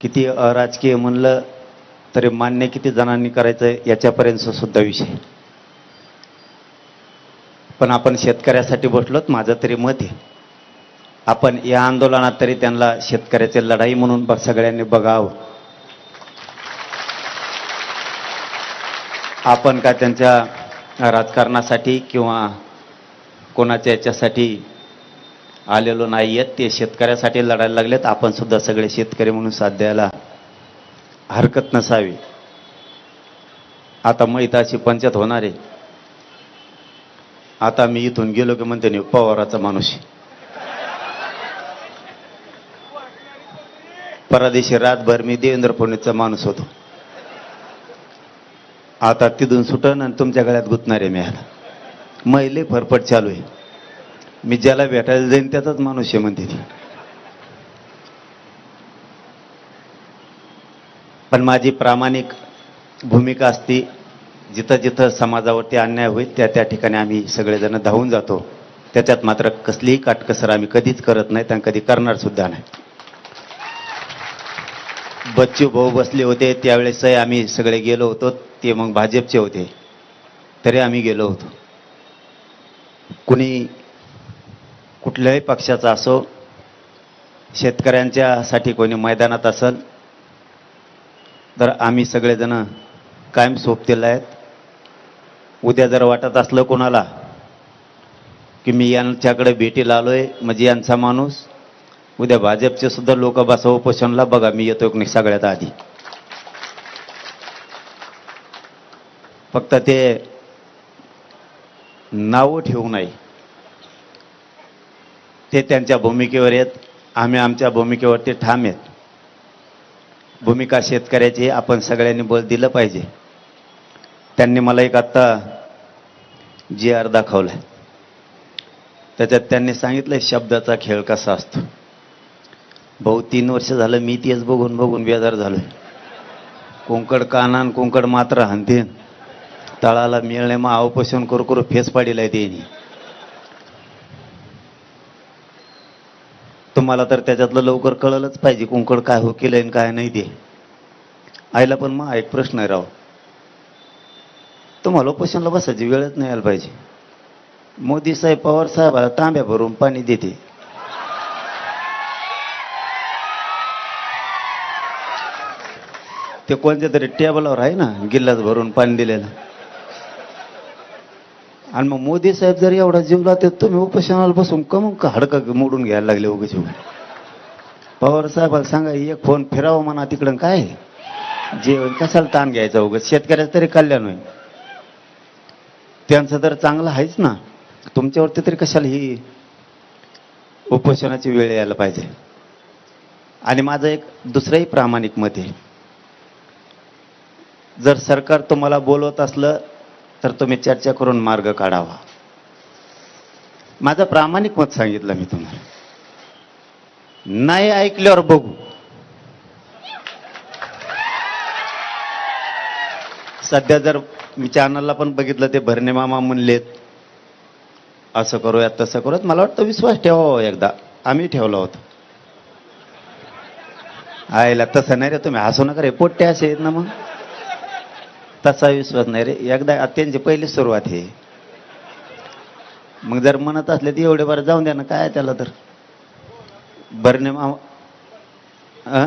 किती अराजकीय म्हणलं तरी मान्य किती जणांनी करायचं याच्यापर्यंत सुद्धा विषय. पण आपण शेतकऱ्यासाठी बसलोत. माझं तरी मत आहे आपण या आंदोलनात तरी त्यांना शेतकऱ्याची लढाई म्हणून सगळ्यांनी बघावं. आपण का त्यांच्या राजकारणासाठी किंवा कोणाच्या याच्यासाठी आलेलो नाही आहेत. ते शेतकऱ्यासाठी लढायला लागलेत. आपण सुद्धा सगळे शेतकरी म्हणून साथ द्यायला हरकत नसावी. आता मैताची पंचायत होणार आहे. आता मी इथून गेलो की म्हणते नाही पवाराचा माणूस. परदेशी रातभर मी देवेंद्र फडणवीसचा माणूस होतो. आता तिथून सुटन आणि तुमच्या गळ्यात गुंतणार आहे मी. आता मैले फरफट चालू आहे. मी ज्याला भेटायला जाईन त्याचाच माणूस आहे म्हणते ती. पण माझी प्रामाणिक भूमिका असती. जिथं जिथं समाजावरती अन्याय होईल त्या त्या ठिकाणी आम्ही सगळेजण धावून जातो. त्याच्यात मात्र कसलीही काटकसर आम्ही कधीच करत नाही आणि कधी करणार सुद्धा नाही. बच्चू भाऊ बसले होते त्यावेळेस आम्ही सगळे गेलो होतो. ते मग भाजपचे होते तरी आम्ही गेलो होतो. कुणी कुठल्याही पक्षाचा असो, शेतकऱ्यांच्यासाठी कोणी मैदानात असेल तर आम्ही सगळेजण कायम सोबतीला आहेत. उद्या जर वाटत असलं कोणाला की मी यांच्याकडे भेटीला आलोय म्हणजे यांचा माणूस, उद्या भाजपचे सुद्धा लोक बसा उपोषणला, बघा मी येतो की नाही सगळ्यात आधी. फक्त ते नाव ठेवू नये. ते त्यांच्या भूमिकेवर आहेत. आम्ही आमच्या भूमिकेवरती ठाम आहेत. भूमिका शेतकऱ्याची आपण सगळ्यांनी बळ दिलं पाहिजे. त्यांनी मला एक आत्ता GR दाखवलाय. त्याच्यात त्यांनी सांगितलंय शब्दाचा खेळ कसा असतो. भाऊ 3 वर्ष झालं मी तेच बघून बघून बेजार झालोय. कोंकड कानान कोंकड मात्र हानते तळाला मिळणे मग अवपोषण करू करू फेस पाडीलाय त्यांनी. तुम्हाला तर त्याच्यातलं लवकर कळलंच पाहिजे कोंकड काय हो केलंय आणि काय नाही ते. आईला पण मग एक प्रश्न आहे राव, तुम्हाला उपोषणला बसायची वेळच नाही यायला पाहिजे. मोदी साहेब पवार साहेबाला तांब्या भरून पाणी देते. ते कोणत्या तरी टेबलावर आहे ना गिल्लास भरून पाणी दिलेलं. आणि मग मोदी साहेब जर एवढा जीवला तर तुम्ही उपोषणाला बसून कमून का हडका मोडून घ्यायला लागले उगाच. पवार साहेबाला सांगा एक फोन फिरावं म्हणा तिकडं. काय जेवण कशाला ताण घ्यायचा उगाच. शेतकऱ्याचं तरी कल्याण होईल. त्यांचं तर चांगलं आहेच ना. तुमच्यावरती तरी कशाला ही उपोषणाची वेळ यायला पाहिजे. आणि माझं एक दुसरंही प्रामाणिक मत आहे. जर सरकार तुम्हाला बोलवत असलं तर तुम्ही चर्चा करून मार्ग काढावा. माझं प्रामाणिक मत सांगितलं मी तुम्हाला. नाही ऐकल्यावर बघू. सध्या जर मी चॅनलला पण बघितलं ते भरणे मामा म्हणलेत असं करूयात तसं करूयात. मला वाटतं विश्वास ठेवावा एकदा. आम्ही ठेवला होता. आयला तसं नाही रे, तुम्ही हसू नका रे, पोट्टे असे आहेत ना. मग तसा विश्वास नाही रे. एकदा त्यांची पहिली सुरुवात आहे. मग जर म्हणत असले तर एवढे बरं जाऊन द्या ना. काय त्याला तर भरणे मामा